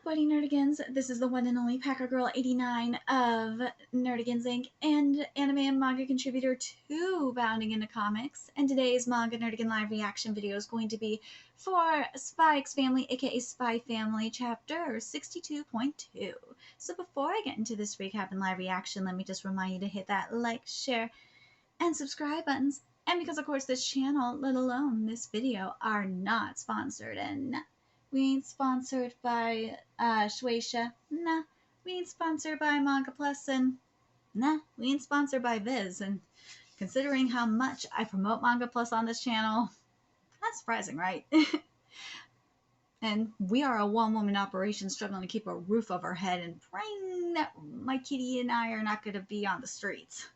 Buddy Nerdigans, this is the one and only Packer Girl 89 of Nerdigans Inc. and anime and manga contributor to Bounding into Comics. And today's Manga Nerdigan live reaction video is going to be for Spy X Family, aka Spy Family, chapter 62.2. So before I get into this recap and live reaction, let me just remind you to hit that like, share, and subscribe buttons. And because, of course, this channel, let alone this video, are not sponsored, and we ain't sponsored by Shueisha. Nah. We ain't sponsored by Manga Plus, and nah, we ain't sponsored by Viz. And considering how much I promote Manga Plus on this channel, that's surprising, right? And we are a one-woman operation struggling to keep a roof over our head and praying that my kitty and I are not going to be on the streets.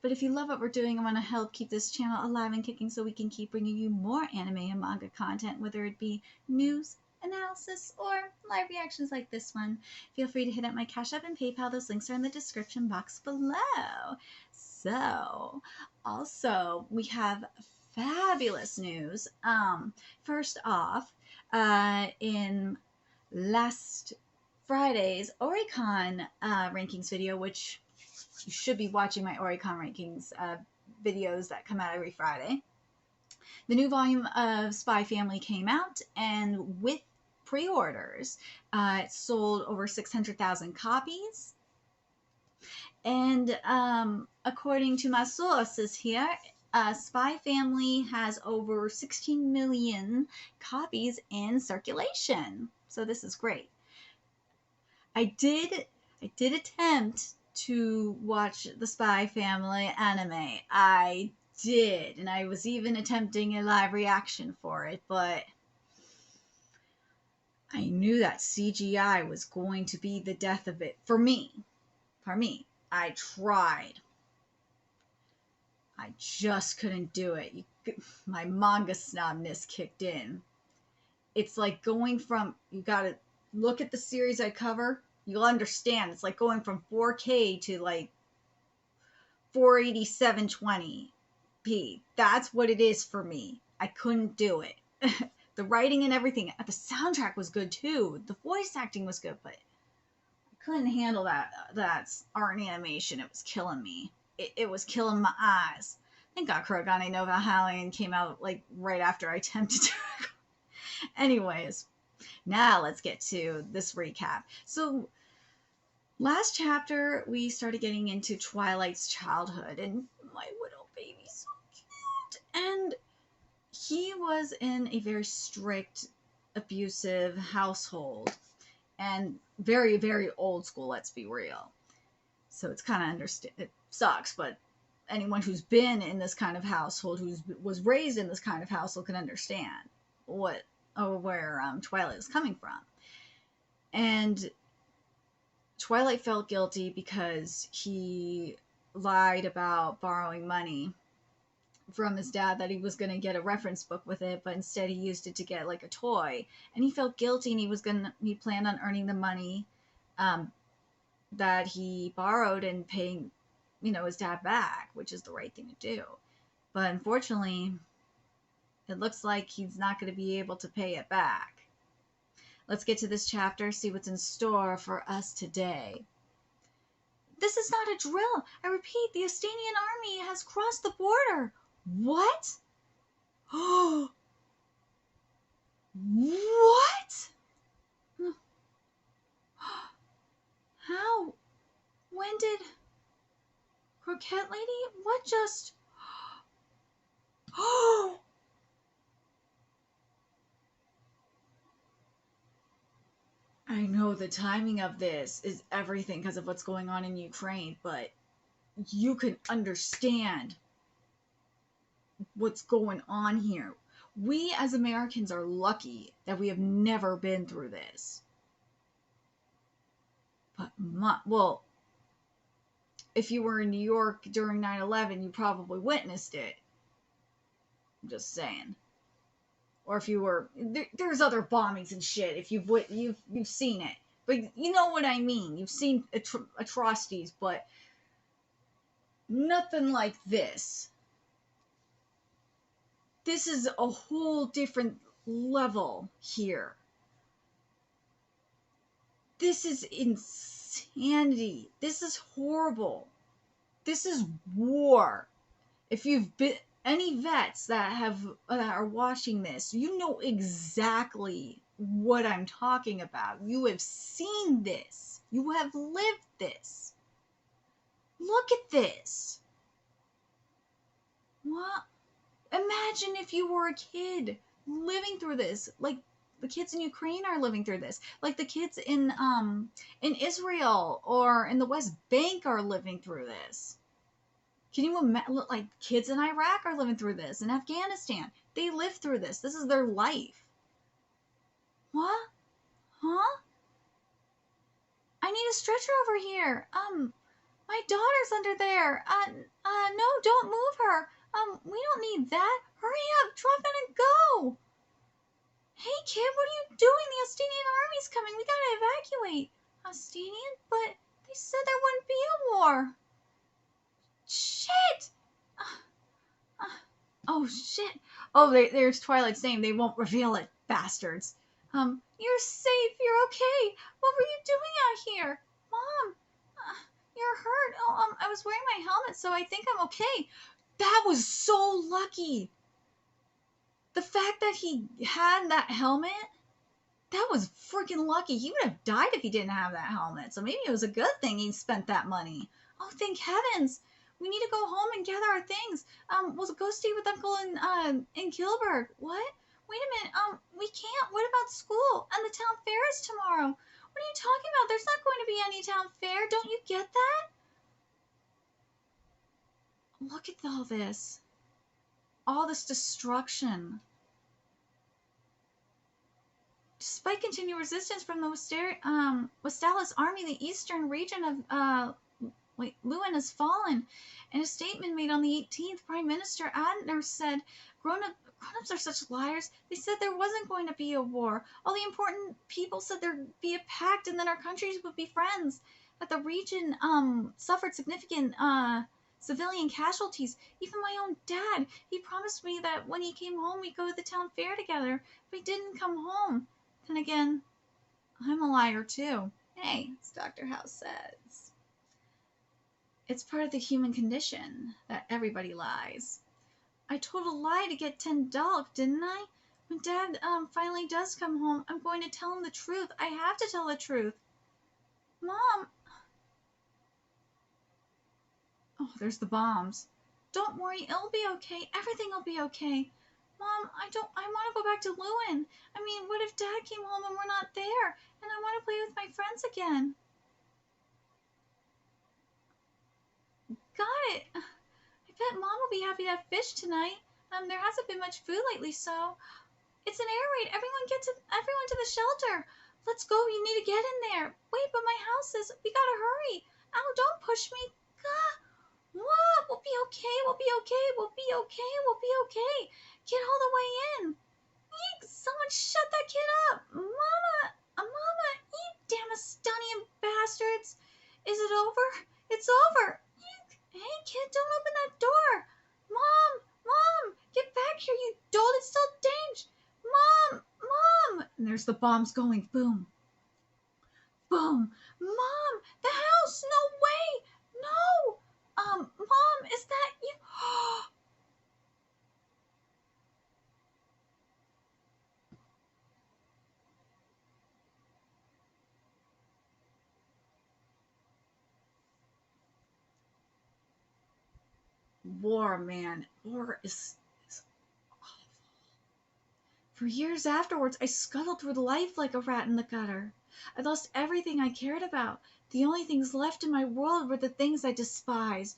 But if you love what we're doing and want to help keep this channel alive and kicking so we can keep bringing you more anime and manga content, whether it be news, analysis, or live reactions like this one, feel free to hit up my Cash App and PayPal. Those links are in the description box below. So, also, we have fabulous news. First off, in last Friday's Oricon rankings video, which you should be watching my Oricon rankings videos that come out every Friday. The new volume of Spy Family came out, and with pre-orders, it sold over 600,000 copies. And according to my sources here, Spy Family has over 16 million copies in circulation. So this is great. I did attempt to watch the Spy Family anime. I did, and I was even attempting a live reaction for it, but I knew that CGI was going to be the death of it for me. I tried. I just couldn't do it. My manga snobness kicked in. It's like going from, you gotta look at the series I cover, you'll understand. It's like going from 4K to like 48720p. That's what it is for me. I couldn't do it. The writing and everything, the soundtrack was good too. The voice acting was good, but I couldn't handle that art and animation. It was killing me. It was killing my eyes. Thank God Kurogane no Valhalla came out like right after I attempted to. Anyways, now let's get to this recap. So last chapter, we started getting into Twilight's childhood, and my little baby's so cute. And he was in a very strict, abusive household, and very, very old school, let's be real. So it's kind of it sucks, but anyone who's been in this kind of household, was raised in this kind of household, can understand where Twilight is coming from. And Twilight felt guilty because he lied about borrowing money from his dad, that he was going to get a reference book with it, but instead he used it to get like a toy. And he felt guilty, and he planned on earning the money that he borrowed and paying, his dad back, which is the right thing to do. But unfortunately, it looks like he's not going to be able to pay it back. Let's get to this chapter, see what's in store for us today. This is not a drill. I repeat, the Estonian army has crossed the border. What? Oh. What? How? When did... Croquette Lady? What just... Oh! I know the timing of this is everything because of what's going on in Ukraine, but you can understand what's going on here. We as Americans are lucky that we have never been through this. But, well, if you were in New York during 9/11, you probably witnessed it. I'm just saying. Or if you were, there's other bombings and shit. If you've seen it, but you know what I mean. You've seen atrocities, but nothing like this. This is a whole different level here. This is insanity. This is horrible. This is war. If you've been any vets that are watching this, you know exactly what I'm talking about. You have seen this. You have lived this. Look at this. What? Imagine if you were a kid living through this. Like the kids in Ukraine are living through this. Like the kids in Israel or in the West Bank are living through this. Can you imagine? Like kids in Iraq are living through this. In Afghanistan, they live through this. This is their life. What? Huh? I need a stretcher over here. My daughter's under there. No, don't move her. We don't need that. Hurry up, drop in and go. Hey, kid, what are you doing? The Ostinian army's coming. We gotta evacuate. Ostinian? But they said there wouldn't be a war. Shit! Oh, shit. Oh, there's Twilight's name. They won't reveal it, bastards. You're safe. You're okay. What were you doing out here? Mom, you're hurt. Oh, I was wearing my helmet, so I think I'm okay. That was so lucky. The fact that he had that helmet, that was freaking lucky. He would have died if he didn't have that helmet. So maybe it was a good thing he spent that money. Oh, thank heavens. We need to go home and gather our things. We'll go stay with Uncle in Gilbert. What? Wait a minute. We can't. What about school? And the town fair is tomorrow. What are you talking about? There's not going to be any town fair. Don't you get that? Look at all this. All this destruction. Despite continued resistance from the Westalis army, the eastern region of Lewin has fallen. In a statement made on the 18th, Prime Minister Adner said, Grown-ups are such liars. They said there wasn't going to be a war. All the important people said there'd be a pact and then our countries would be friends. That the region suffered significant civilian casualties. Even my own dad, he promised me that when he came home we'd go to the town fair together, but he didn't come home. Then again, I'm a liar too. Hey, as Dr. House says. It's part of the human condition that everybody lies. I told a lie to get 10 dollars, didn't I? When Dad finally does come home, I'm going to tell him the truth. I have to tell the truth. Mom. Oh, there's the bombs. Don't worry, it'll be okay. Everything will be okay. Mom, I want to go back to Lewin. I mean, what if Dad came home and we're not there? And I want to play with my friends again. Got it. I bet Mom will be happy to have fish tonight. There hasn't been much food lately, so... It's an air raid. Everyone to the shelter. Let's go. You need to get in there. Wait, but my house is... We gotta hurry. Ow, don't push me. Gah. What? We'll be okay. We'll be okay. We'll be okay. We'll be okay. Get all the way in. Eek, someone shut that kid up. Mama, you damn Estonian bastards. Is it over? It's over. Eek. Hey, kid, don't open that door. Mom, get back here, you dolt. It's still dangerous. Mom. And there's the bombs going. Boom. Boom. Mom, the house. No way. No. Mom, is that you? War, man. War is awful. For years afterwards, I scuttled through life like a rat in the gutter. I lost everything I cared about. The only things left in my world were the things I despised.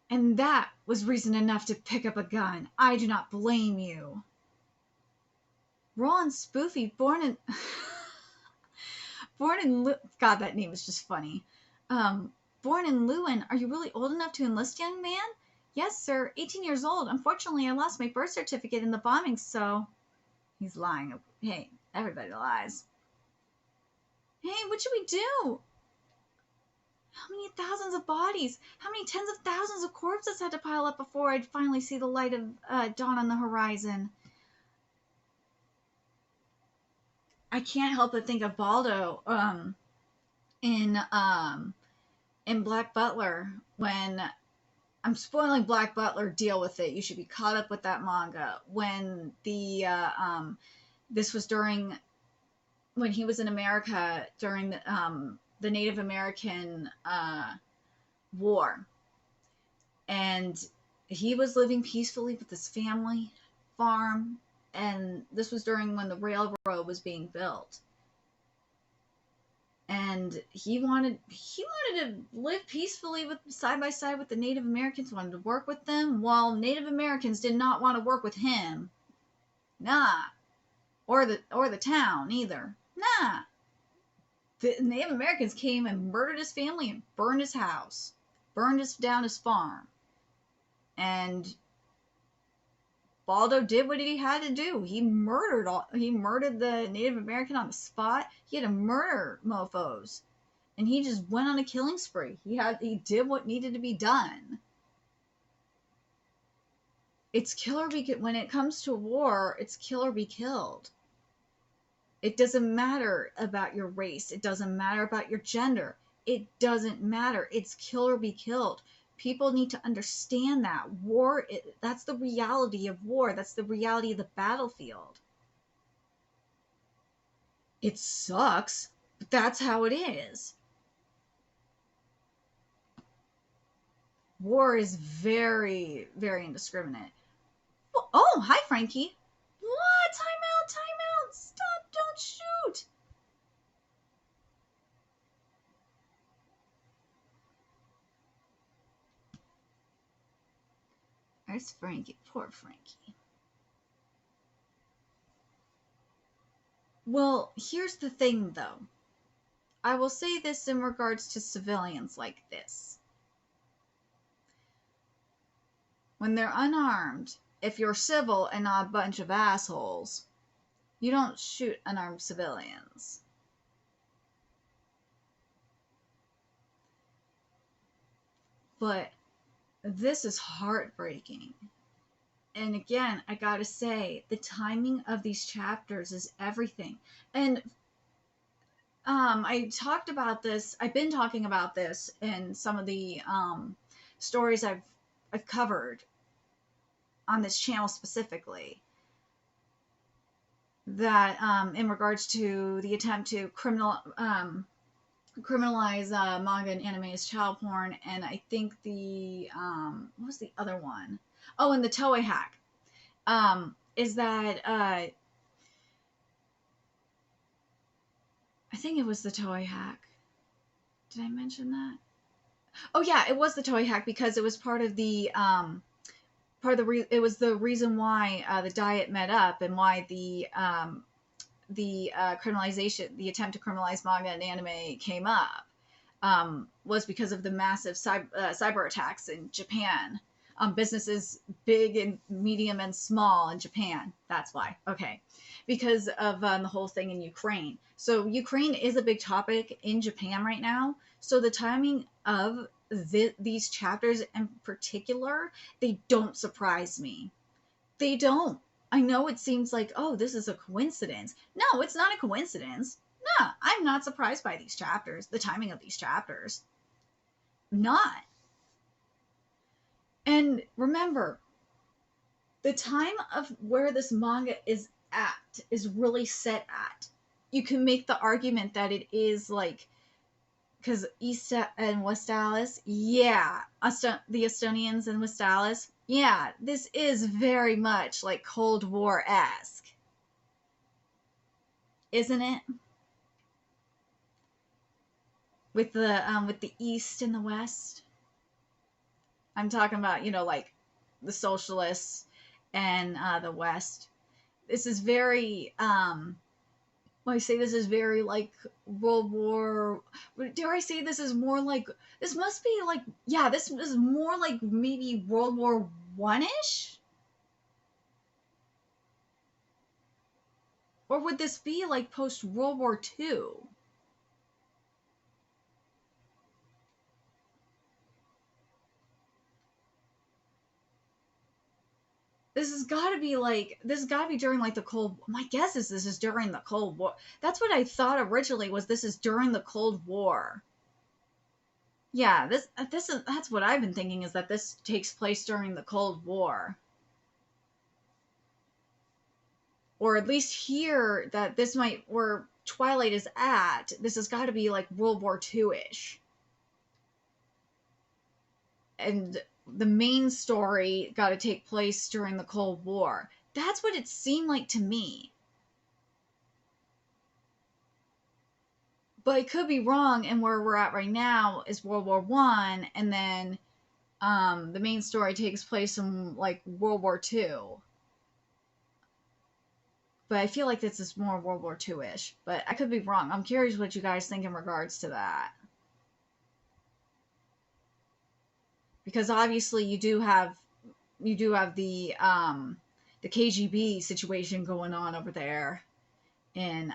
And that was reason enough to pick up a gun. I do not blame you. Roland Spoofy, born in... God, that name is just funny. Born in Lewin, are you really old enough to enlist, young man? Yes, sir, 18 years old. Unfortunately, I lost my birth certificate in the bombing, so... He's lying. Hey, everybody lies. Hey, what should we do? How many thousands of bodies? How many tens of thousands of corpses had to pile up before I'd finally see the light of dawn on the horizon? I can't help but think of Baldo in Black Butler when I'm spoiling Black Butler. Deal with it. You should be caught up with that manga. When this was during when he was in America during the Native American war, and he was living peacefully with his family farm, and this was during when the railroad was being built, and he wanted to live peacefully with side by side with the Native Americans, wanted to work with them, while Native Americans did not want to work with him. Nah. Or the town either. Nah. The Native Americans came and murdered his family and burned his house, burned down his farm. And Baldo did what he had to do. He murdered the Native American on the spot. He had to murder mofos. And he just went on a killing spree. He did what needed to be done. It's kill or be when it comes to war, it's kill or be killed. It doesn't matter about your race. It doesn't matter about your gender. It doesn't matter. It's kill or be killed. People need to understand that. War, that's the reality of war. That's the reality of the battlefield. It sucks, but that's how it is. War is very, very indiscriminate. Oh, hi, Frankie. What? Time out, time out. Stop, don't shoot. There's Frankie. Poor Frankie. Well, here's the thing, though. I will say this in regards to civilians like this. When they're unarmed, if you're civil and not a bunch of assholes, you don't shoot unarmed civilians. But this is heartbreaking. And again, I gotta say, the timing of these chapters is everything. And I talked about this. I've been talking about this in some of the stories I've covered on this channel specifically. That in regards to the attempt to criminalize manga and anime as child porn, and I think the what was the other one? Oh, and the Toei hack. Is that I think it was the Toei hack. Did I mention that? Oh yeah, it was the Toei hack because it was part of the it was the reason why the Diet met up and why the criminalization, the attempt to criminalize manga and anime came up, was because of the massive cyber attacks in Japan. Businesses big and medium and small in Japan. That's why. Okay. Because of the whole thing in Ukraine. So Ukraine is a big topic in Japan right now. So the timing of these chapters in particular, they don't surprise me. They don't. I know it seems like, oh, this is a coincidence. No, it's not a coincidence. No, I'm not surprised by these chapters, the timing of these chapters. Not. And remember, the time of where this manga is at is really set at. You can make the argument that it is like, because East and West Alice, yeah, the Estonians and West Alice, yeah, this is very much like Cold War-esque, isn't it? With the East and the West. I'm talking about, like the socialists and the West. This is very, I say this is very like World War. Dare I say this is more like, this must be like, yeah, this is more like maybe World War One-ish? Or would this be like post World War Two? This has got to be like, this has got to be during like the Cold. My guess is this is during the Cold War. That's what I thought originally, was this is during the Cold War. Yeah, this is, that's what I've been thinking, is that this takes place during the Cold War. Or at least here, that this might, where Twilight is at, this has got to be like World War II-ish. And the main story got to take place during the Cold War. That's what it seemed like to me. But I could be wrong, and where we're at right now is World War I, and then the main story takes place in like World War II. But I feel like this is more World War II-ish. But I could be wrong. I'm curious what you guys think in regards to that. Because obviously you do have the KGB situation going on over there in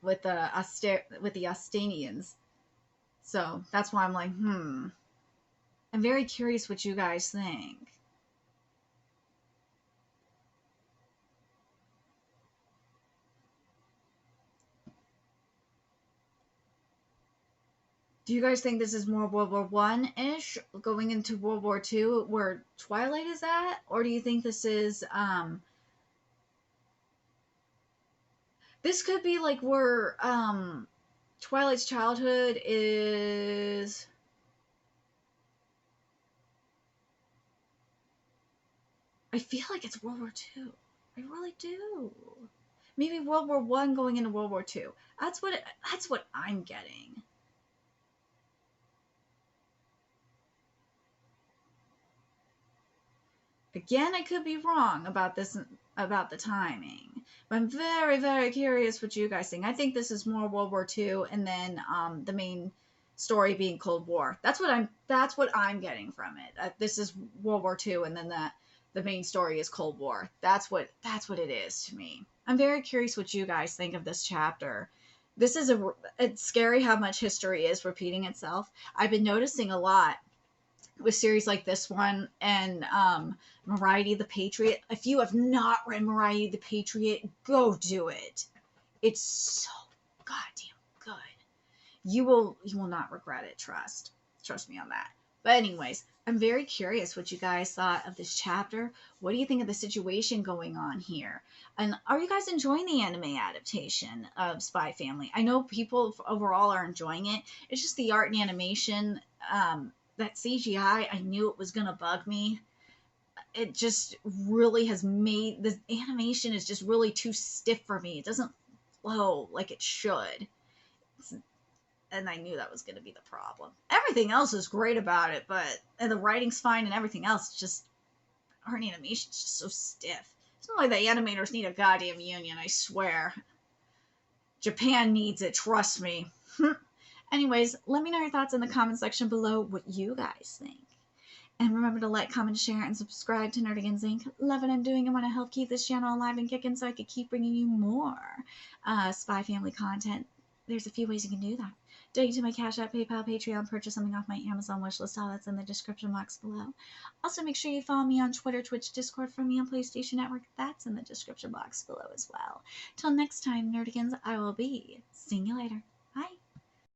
with the Austinians. So that's why I'm like, I'm very curious what you guys think. Do you guys think this is more World War One-ish, going into World War II, where Twilight is at? Or do you think this is, this could be like where, Twilight's childhood is... I feel like it's World War II. I really do. Maybe World War One going into World War II. That's what I'm getting. Again, I could be wrong about this, about the timing, but I'm very, very curious what you guys think. I think this is more World War II, and then the main story being Cold War. That's what I'm getting from it. This is World War II, and then the main story is Cold War. That's what it is to me. I'm very curious what you guys think of this chapter. This is it's scary how much history is repeating itself. I've been noticing a lot with series like this one and Variety the Patriot. If you have not read Variety the Patriot, go do it. It's so goddamn good. You will not regret it. Trust me on that. But anyways, I'm very curious what you guys thought of this chapter. What do you think of the situation going on here? And are you guys enjoying the anime adaptation of Spy Family? I know people overall are enjoying it. It's just the art and animation, that CGI, I knew it was going to bug me. It just really has made, the animation is just really too stiff for me. It doesn't flow like it should. And I knew that was going to be the problem. Everything else is great about it, and the writing's fine and everything else. Just, our animation's just so stiff. It's not like the animators need a goddamn union, I swear. Japan needs it, trust me. Anyways, let me know your thoughts in the comment section below, what you guys think. And remember to like, comment, share, and subscribe to Nerdigans Inc. Love what I'm doing and want to help keep this channel alive and kicking so I could keep bringing you more Spy Family content. There's a few ways you can do that. Donate to my Cash App, PayPal, Patreon, purchase something off my Amazon wishlist, all that's in the description box below. Also, make sure you follow me on Twitter, Twitch, Discord, from me on PlayStation Network. That's in the description box below as well. Till next time, Nerdigans, I will be seeing you later.